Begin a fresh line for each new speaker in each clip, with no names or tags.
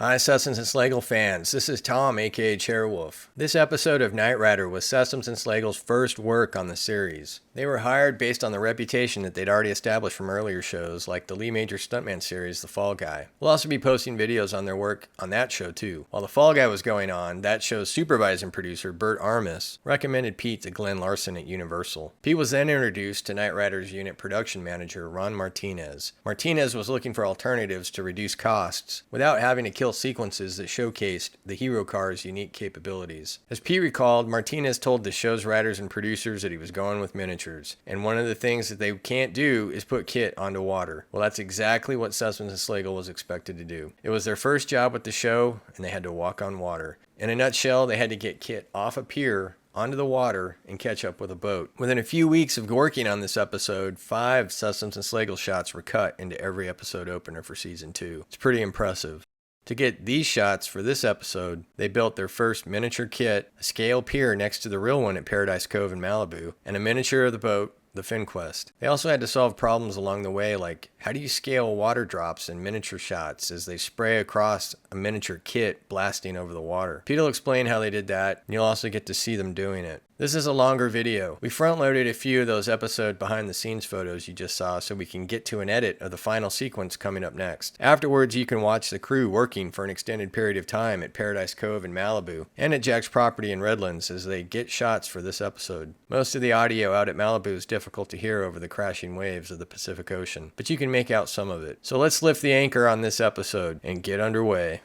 Hi Sessums and Slagle fans, this is Tom aka Chairwolf. This episode of Knight Rider was Sessums and Slagle's first work on the series. They were hired based on the reputation that they'd already established from earlier shows like the Lee Major Stuntman series, The Fall Guy. We'll also be posting videos on their work on that show too. While The Fall Guy was going on, that show's supervising producer, Bert Armis, recommended Pete to Glenn Larson at Universal. Pete was then introduced to Knight Rider's unit production manager, Ron Martinez. Martinez was looking for alternatives to reduce costs without having to kill sequences that showcased the hero car's unique capabilities. As Pete recalled, Martinez told the show's writers and producers that he was going with miniatures, and one of the things that they can't do is put kit onto water. Well, that's exactly what Sessums and Slagle was expected to do. It was their first job with the show, and they had to walk on water. In a nutshell, they had to get kit off a pier onto the water and catch up with a boat. Within a few weeks of working on this episode, 5 Sessums and Slagle shots were cut into every episode opener for season 2. It's pretty impressive. To get these shots for this episode, they built their first miniature kit, a scale pier next to the real one at Paradise Cove in Malibu, and a miniature of the boat, the FinQuest. They also had to solve problems along the way, like how do you scale water drops and miniature shots as they spray across a miniature kit blasting over the water. Pete will explain how they did that, and you'll also get to see them doing it. This is a longer video. We front-loaded a few of those episode behind-the-scenes photos you just saw so we can get to an edit of the final sequence coming up next. Afterwards, you can watch the crew working for an extended period of time at Paradise Cove in Malibu and at Jack's property in Redlands as they get shots for this episode. Most of the audio out at Malibu is difficult to hear over the crashing waves of the Pacific Ocean, but you can make out some of it. So let's lift the anchor on this episode and get underway.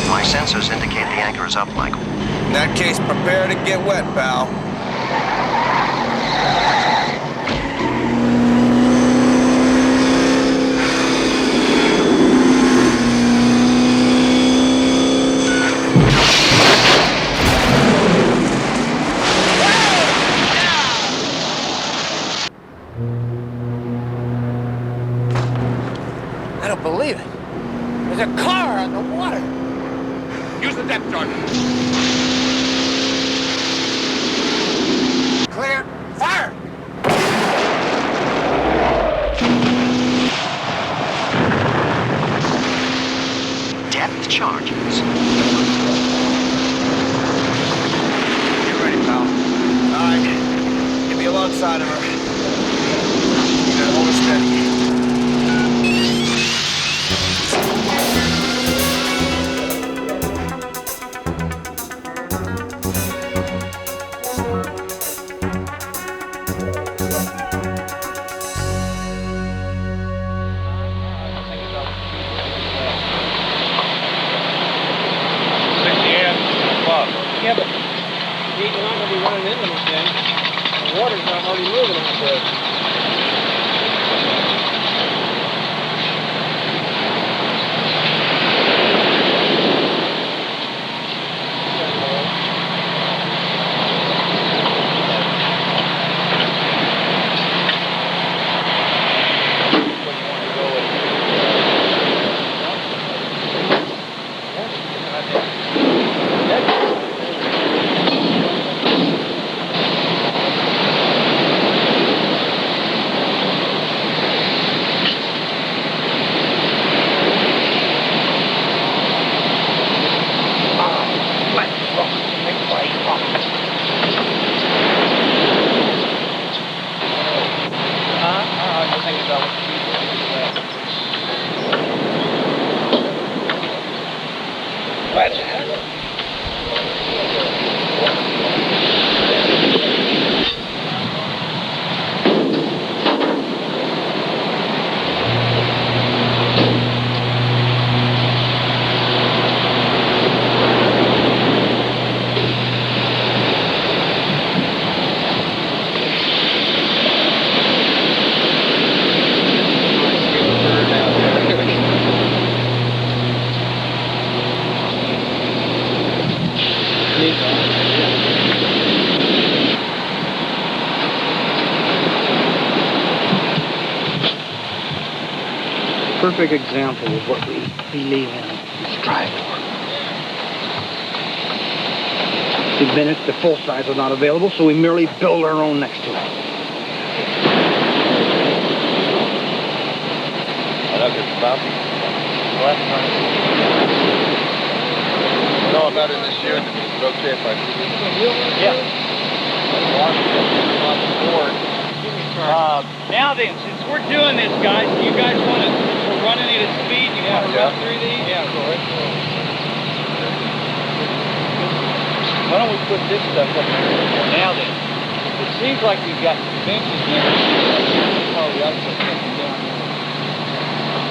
My sensors indicate the anchor is up, Michael.
In that case, prepare to get wet, pal.
I don't believe it. There's a car on the water.
Use the depth charger.
Clear. Fire!
Depth charges.
Get ready, pal. All right. Get me alongside of her. You gotta hold her steady.
Yeah, but he's not going to be running into this thing. The water's not already moving on the perfect example of what we believe in and strive for.
minutes, the full size was not available, so we merely built our own next to it.
No, I'm not in this unit. It's okay if I do this.
Yeah. Now then, since we're doing this, guys, do you guys want to, we're running it at speed, you want to run through these? Yeah, go ahead. Why don't we put this stuff up here? Now then, it seems like we've got benches here. Oh, we ought to put something down here.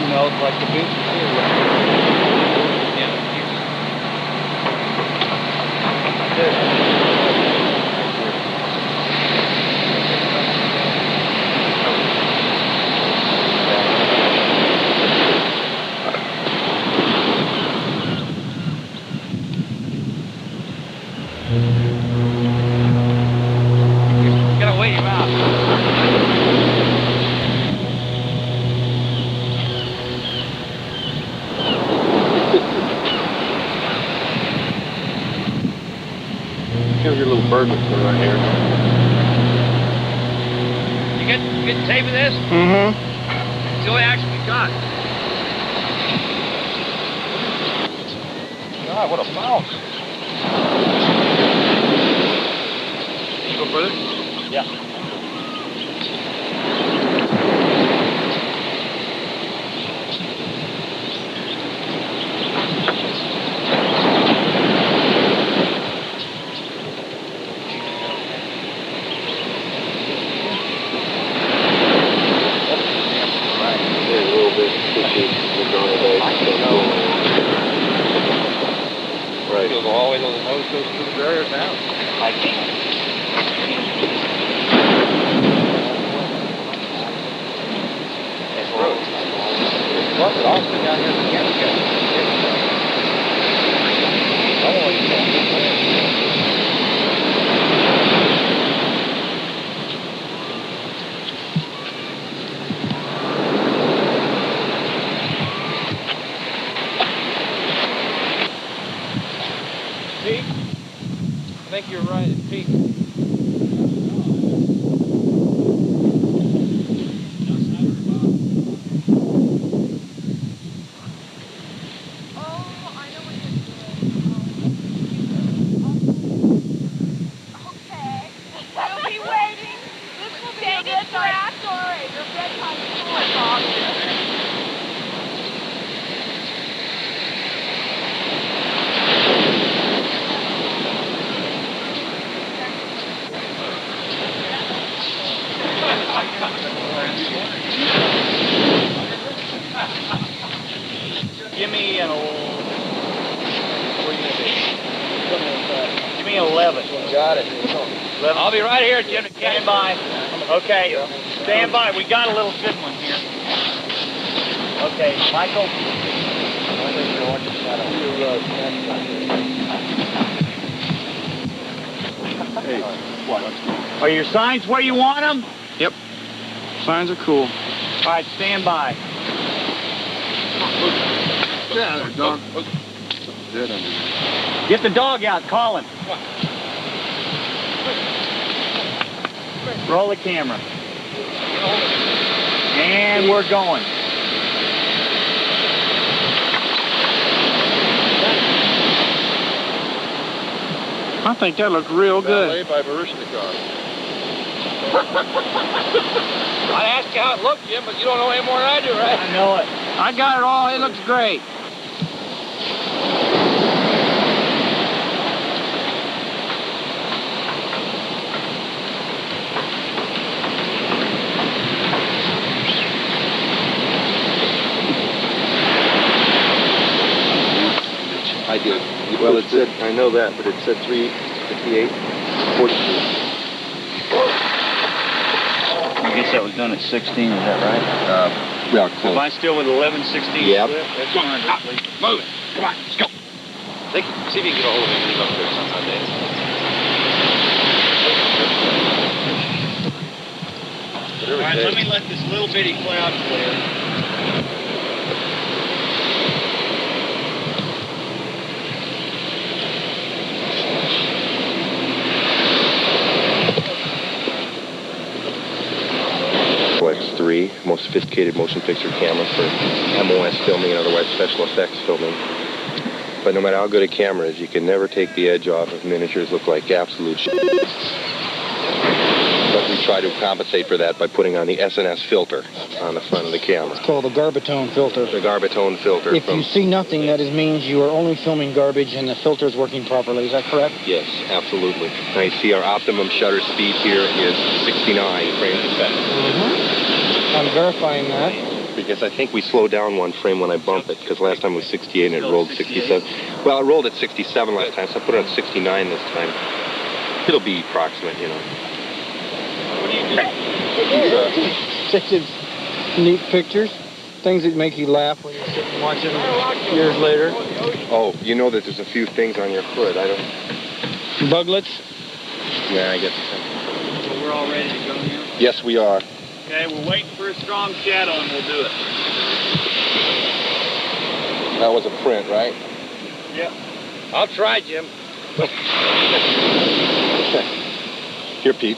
You know, like the benches here. Yeah, gotta wait him out.
Here's your little bird right here.
You get the tape of this?
Mm-hmm.
It's the only action we got.
God, what a bounce.
You go further? Yeah.
Right. You'll go all the way till the nose goes through the barrier now.
I can't.
It's road. What's it also down here at the end? I want to
Peak? I think you're right at peak. Give me an Give me an 11.
got it.
11. I'll be right here, Jimmy. Stand by. Okay, stand by. We got a little good one here. Okay, Michael.
Hey, what?
Are your signs where you want them?
Yep. Signs are cool.
All right, stand by.
Yeah, they're gone. Dead under there.
Get the dog out. Call him. Roll the camera. And we're going.
I think that looked real good. By Baryshnikov.
I asked you how it looked, Jim, but you don't know any more than I do, right? I know it.
I got it all. It looks great. I did. Well, it said, I know that, but it said 358, 42.
I guess that was done at 16, is that right?
Yeah,
Am
close.
I still with 11:16?
Yep.
That's fine.
Move it. Come on, let's go. See if you can get a hold of him when he's upstairs on Sunday.
All right, let me let this little bitty cloud clear.
3, most sophisticated motion picture camera for MOS filming and otherwise special effects filming. But no matter how good a camera is, you can never take the edge off if miniatures look like absolute shit. But we try to compensate for that by putting on the SNS filter on the front of the camera.
It's called the Garbitone filter.
The Garbitone filter.
If you see nothing, that means you are only filming garbage and the filter is working properly. Is that correct?
Yes, absolutely. Now you see our optimum shutter speed here is 69 frames a second.
Mm-hmm. I'm verifying that.
Because I think we slow down one frame when I bump it, because last time it was 68 and it rolled 67. Well, it rolled at 67 last time, so I put it on 69 this time. It'll be approximate, you know.
What do you do?
Such neat pictures, things that make you laugh when you sit and watch them years later.
Oh, you know that there's a few things on your hood. I don't...
Buglets?
Yeah, I guess.
So we're all ready to go now?
Yes, we are.
Okay, we're waiting for a strong shadow and we'll do it.
That was a print, right?
Yep. I'll try, Jim.
Here, Pete.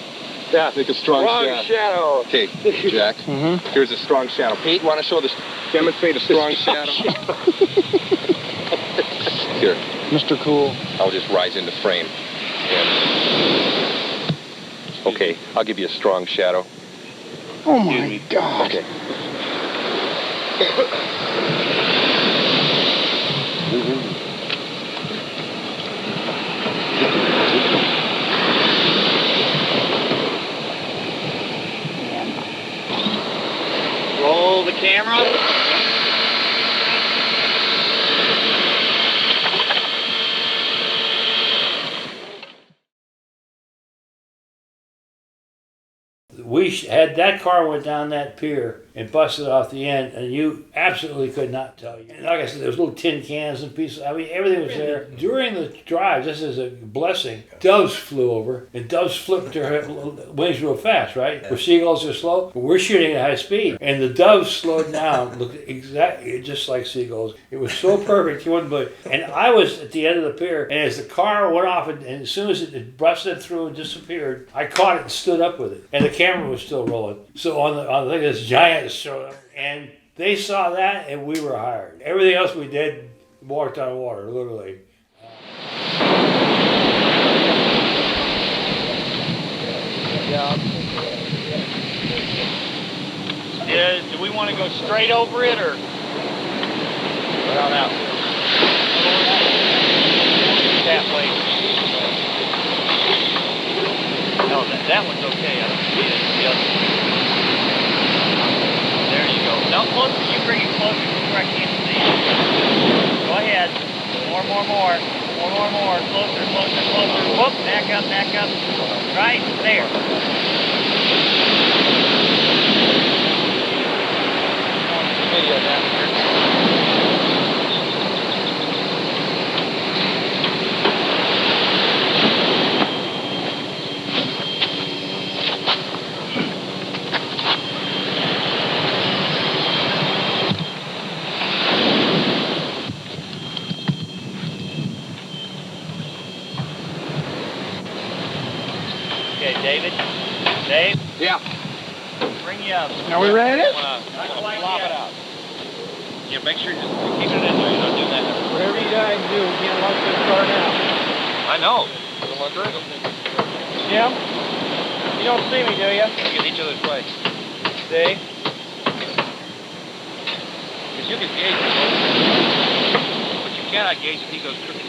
Yeah.
Make a strong
shadow.
Okay, Jack.
Mm-hmm.
Here's a strong shadow. Pete, want to show this? Demonstrate a strong shadow. Here.
Mr. Cool.
I'll just rise into frame. And... Okay, I'll give you a strong shadow.
Oh my God.
Okay.
Roll the camera.
We had that car went down that pier and busted off the end, and you absolutely could not tell. And like I said, there was little tin cans and pieces. I mean, everything was there. During the drive, this is a blessing, doves flew over, and doves flipped their wings real fast, right? Where seagulls are slow, but we're shooting at high speed. And the doves slowed down, looked exactly just like seagulls. It was so perfect, you wouldn't believe it. And I was at the end of the pier, and as the car went off, and as soon as it busted through and disappeared, I caught it and stood up with it. And the camera was still rolling. So on the thing, this giant showed up, and they saw that, and we were hired. Everything else we did walked on water, literally.
Do we want to go straight over it or? Well, now. Halfway. No, that one's okay. I don't see it. The other one. There you go. No, closer. You bring it closer to where I can't see it. Go ahead. More. Closer. Whoop, back up. Right there. Video down here. Okay, David. Dave?
Yeah.
Bring you up.
Are we ready?
Flop it out. Yeah, make sure you just keep it in there. You don't do that.
Whatever you guys do, we can't launch this car now.
I know.
Jim? You don't see me, do you?
Look at each other's way.
See?
Because you can gauge it. But you cannot gauge if he goes crooked.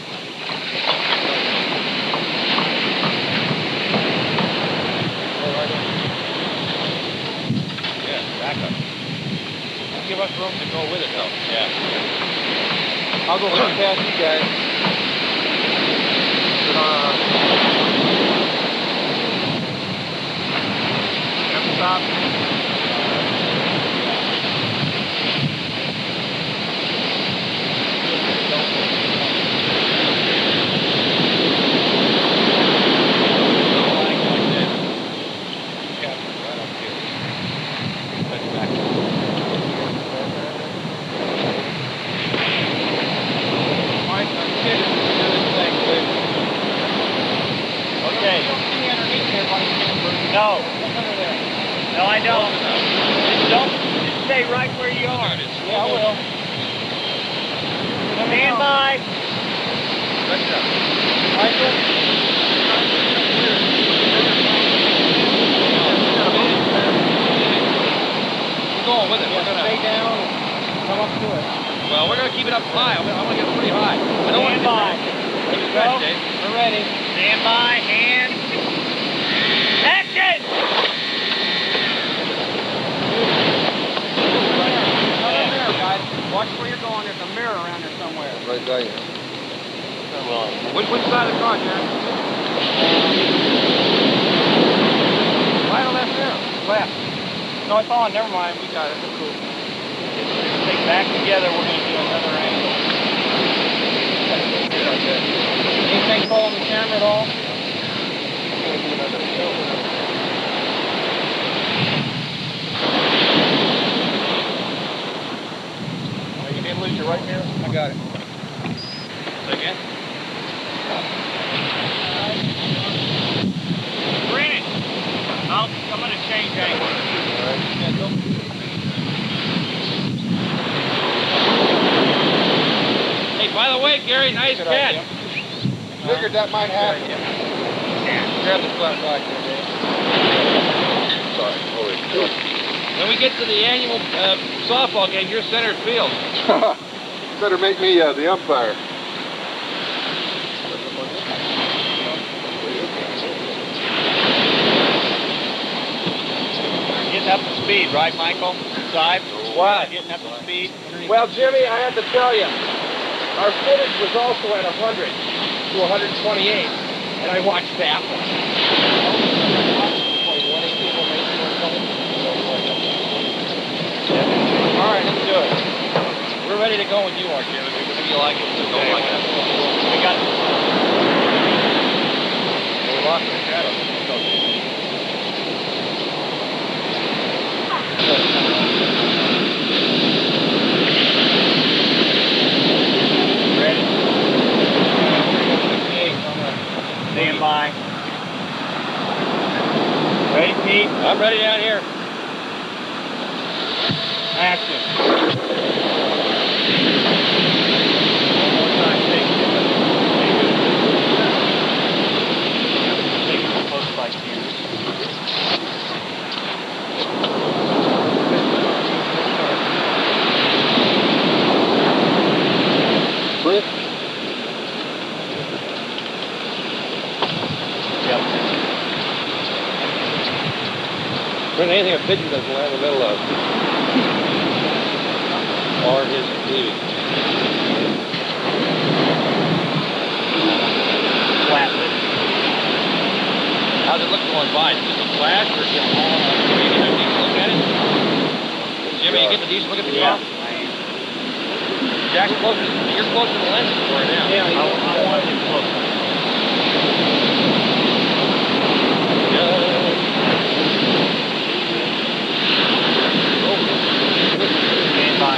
Yeah, back up. Give us room to go with it, though. Yeah.
I'll go past you guys.
Stop. No. No, I don't. Don't stay right where you are. Yeah, I will. Stand by.
We're going with it. We're gonna
Stay down and come up to it.
Well, we're gonna keep it up high. I want to get pretty high. I don't want to
Stand by.
Take a
Go.
stretch, Dave.
We're ready. Stand by. And action! Another mirror, guys. Watch where you're going. There's a mirror around there somewhere.
Right there.
Which side of the car, Jack? Right or left there?
Left. No, it's on. Never mind. We got it. We're cool. Stay back together. We're going to do another angle. Anything pull on the camera at all?
You didn't lose your right mirror?
I got it.
Say again?
Green it. I'm going to change angle.
Hey, by the way, Gary, nice catch.
Figured that might happen.
Grab the flat back there, Dave.
Sorry.
When we get to the annual softball game, you're center field.
Better make me the umpire.
Getting up to speed, right, Michael? Inside?
What?
Getting up to speed?
Well, Jimmy, I have to tell you, our footage was also at 100 to 128, and I watched that one. All right, let's do it. We're ready to go when you are, Jimmy. If you like it, we'll go like that.
We got it.
We lost the shadow. Let's go.
Ready? Stand by. Ready, Pete?
I'm ready down here.
Action. One more time, take it. Take it as close as I can.
Flip.
Yep.
Brent, anything a pigeon doesn't land in the middle of. Or his leaving.
Flat.
How's it look going by? Is it a flash or is it all? Can you get a decent look at it? Jimmy, you get the decent look at the car? Jack's closer. You're closer to the lens than you are now.
Yeah, I wanted it closer. Stand by.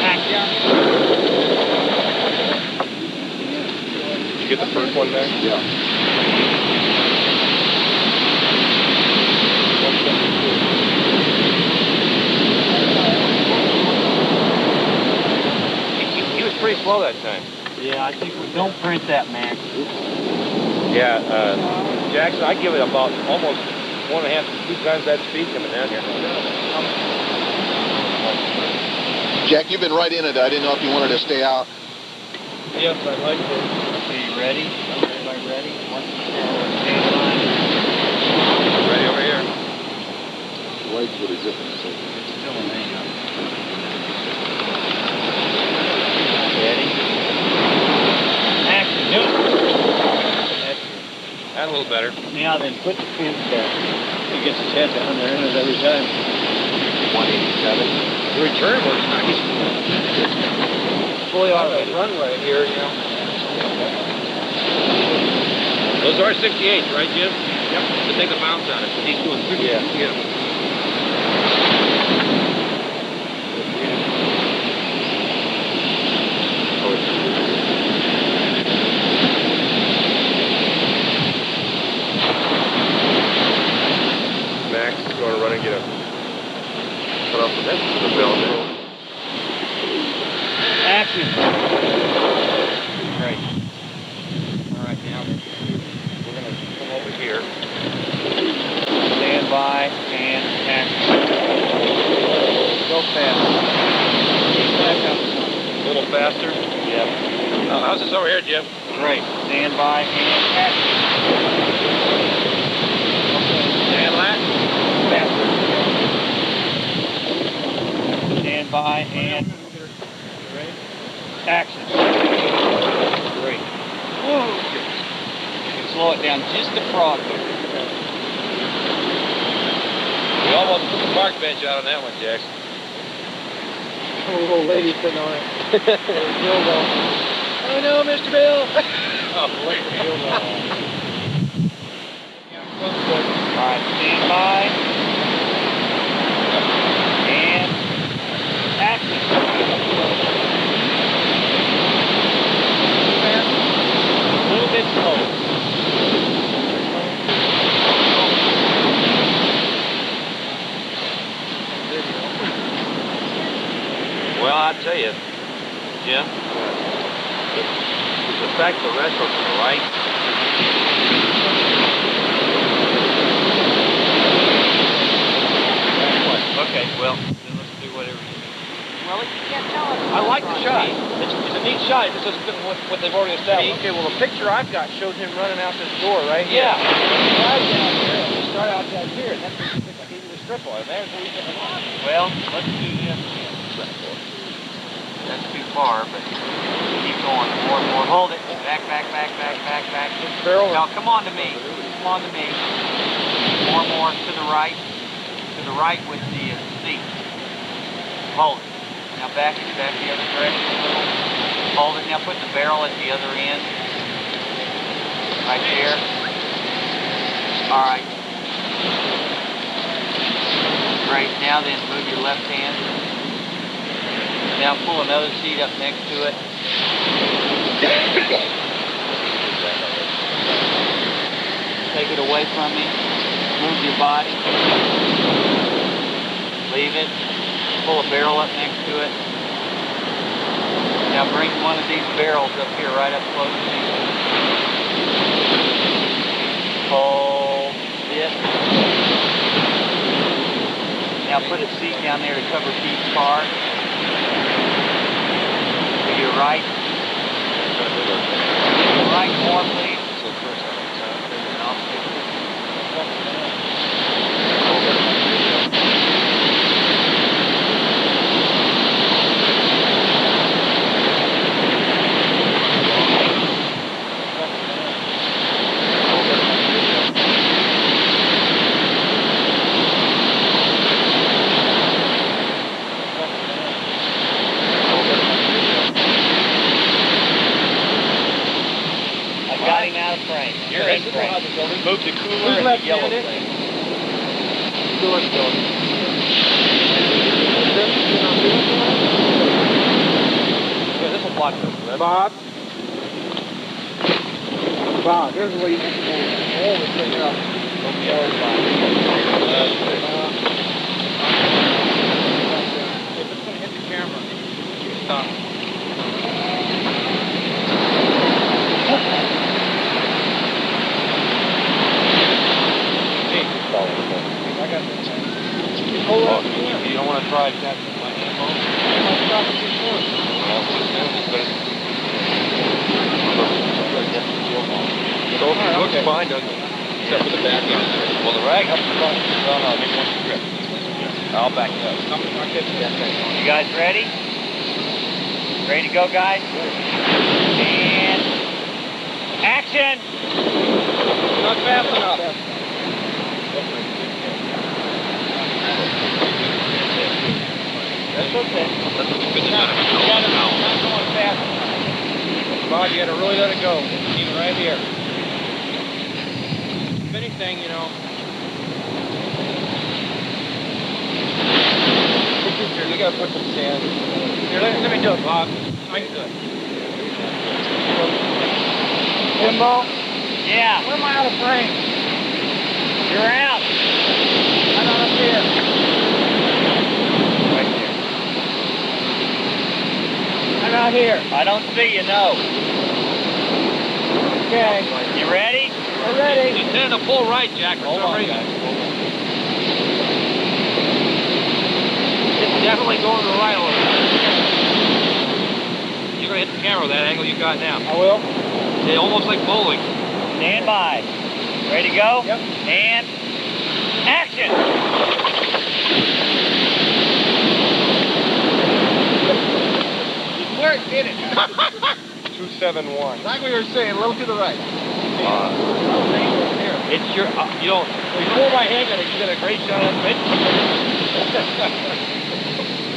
Action.
Did you get the first one there? Yeah.
He was pretty slow that time.
Yeah, I think we don't print that, man.
Yeah, Jackson, I'd give it about almost 1.5 to 2 times that speed coming down here.
Jack, you've been right in it. I didn't know if you wanted to stay out.
Yes, I'd like to.
Okay, you ready? Everybody ready? Stand by.
Ready over here.
The light's really different. So.
Still a man. Ready? Action. Do it.
That's a little better.
Now then, put the pins down. He gets his head down there in it every time.
187. The return was nice.
Fully automated.
Runway here, you know. Those are 68s, right, Jim? Yep. To take the bounce on it. He's doing 50. Yeah.
Great. All right, now we're going to come over here. Stand by and action. Go fast. Back up. A little faster? Yep. How's this over here, Jim? Great. Stand by and action. Stand lat. Faster. Stand by and action. Great. Whoa. Slow it down just a frog.
We almost put the park bench out on that one, Jackson.
A little lady sitting on it. Bill going. Oh no, Mr. Bill!
Oh, wait, Bill.
Alright, stand by. And action. A little bit slow.
Well, I tell you, Jim, the fact the rest are to the right. Okay, well, then let's do whatever you do.
Well, you can't tell us.
I like the shot. It's a neat shot. This doesn't fit what they've already established.
Okay, well, the picture I've got shows him running out this door right here.
Yeah.
Drive down here. We start out down here, and that's where you think I gave you the strip on. There's where we get the line.
Well, let's do this. That's too far, but keep going. More and more. Hold it. Back.
Barrel.
Now, come on to me. Come on to me. More to the right. To the right with the seat. Hold it. Now back the other direction a little. Hold it. Now put the barrel at the other end. Right there. All right. Great. Now then, move your left hand. Now pull another seat up next to it. Take it away from me. Move your body. Leave it. Pull a barrel up next to it. Now bring one of these barrels up here right up close to me. Hold it. Now put a seat down there to cover Pete's car. To your right. Right more, please.
Move the cooler and the yellow thing.
Cooler's going.
Yeah, this will block this.
Bob, here's the way you can hold it. Bring it up. If it's going to hit the camera, you stop. I got this.
You don't want to try catching my ammo? It looks fine, doesn't it? Except for the back end. Well, the rag up the front. No, make one grip. I'll back it up.
You guys ready? Ready to go, guys? And action!
Not fast enough.
That's okay.
Not going fast. Bob, you got to really let it go. Keep it right here. If anything, you know. Here, you got to put some sand. Here, let me do it, Bob. I can do it. Jimbo?
Yeah.
Where am I out of frame?
You're out.
I'm not up here.
Right there.
I'm out Not here.
I don't see you, no.
Okay.
You ready?
We're ready.
He's tending to pull right, Jack, for
Hold
some
on,
reason.
guys. Hold on.
It's definitely going to the right a little bit. You're going to hit the camera with that angle you got now.
I will.
Yeah, almost like bowling.
Stand by. Ready to go?
Yep.
And action!
Where it did it.
271.
Like we were saying, a little to the right.
It's your, you don't,
Before my hand, you got a great shot at the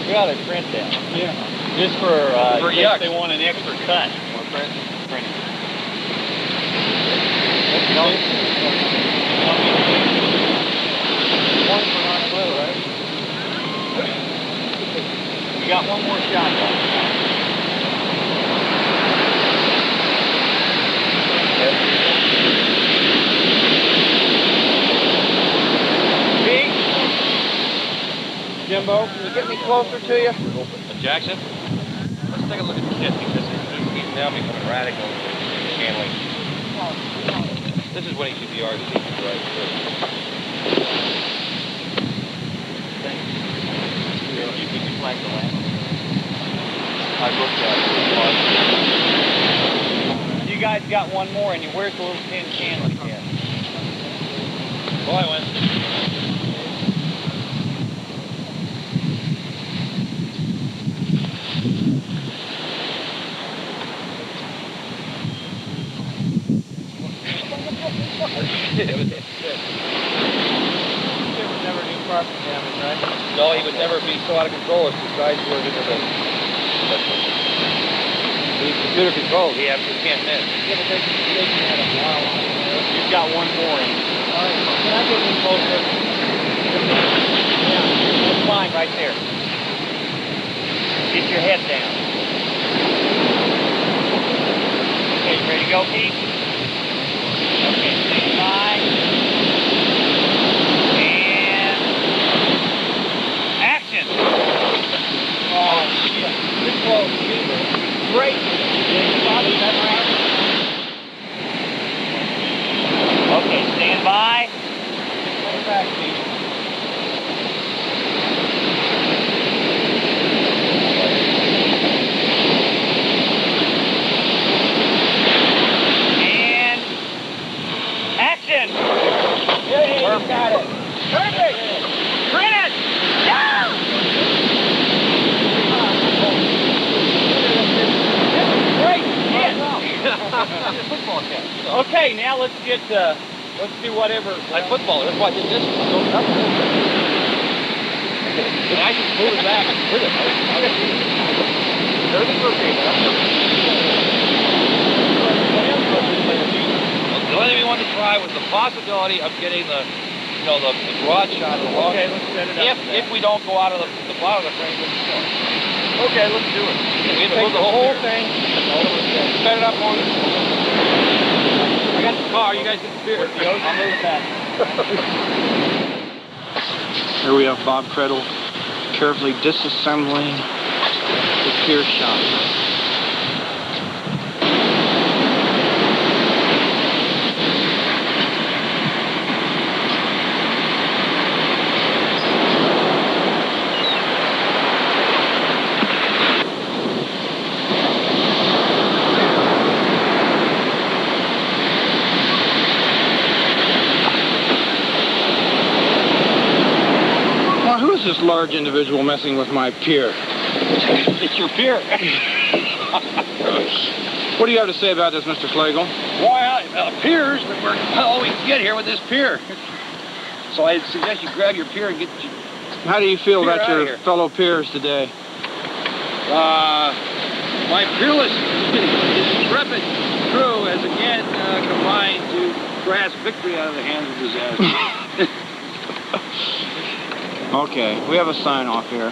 We ought to print that.
Yeah.
Just for in case
yucks.
they want an extra cut.
print.
Print it.
One for not blue, right?
We got one more shot.
Pete? Jimbo, can you get me closer to you?
Jackson, let's take a look at the kit because he's now becoming radical in handling. This is when he should be our seat right through.
You can flag the lamp.
I looked at it.
You guys got one more, and where's the little tin can like that?
Boy, went.
Never do property damage, right?
No, he would never be so out of control as to guys who are into the. He's computer controlled. He absolutely can't miss.
Yeah, but they can have a while on there.
You've got one more in.
All right, can I get me closer?
Yeah, that's fine right there. Get your head down. Okay, you ready to go, Pete? Okay, stand by. And action!
Oh, shit. Too close. Great.
Okay, stand by.
Come back, Pete.
And action!
Hey, you got it.
Perfect! Print it! Yeah! Great! Yes!
Football catch.
Okay, now let's get, let's do whatever.
Like football. That's why I did this. Go up. And I just move it back with it. Everything's okay now. The only thing we wanted to try was the possibility of getting the, you know, the broad shot of the long.
Okay, let's set it up.
If we don't go out of the bottom of the frame, we'll still.
Okay, let's do it.
We have to
Take
move
the whole thing.
Set it up on it. I got the car. You guys get the beer.
I'll move it back.
Here we have Bob Credle carefully disassembling the pier shop. Who is this large individual messing with my pier?
It's your beer.
What do you have to say about this, Mr. Slagle?
Why, it appears that we're all we can get here with this pier. So I suggest you grab your pier and get your...
How do you feel
Pier
about
outta
your
here.
fellow peers today?
My peerless, intrepid crew has again combined to grasp victory out of the hands of disaster.
Okay, we have a sign off here.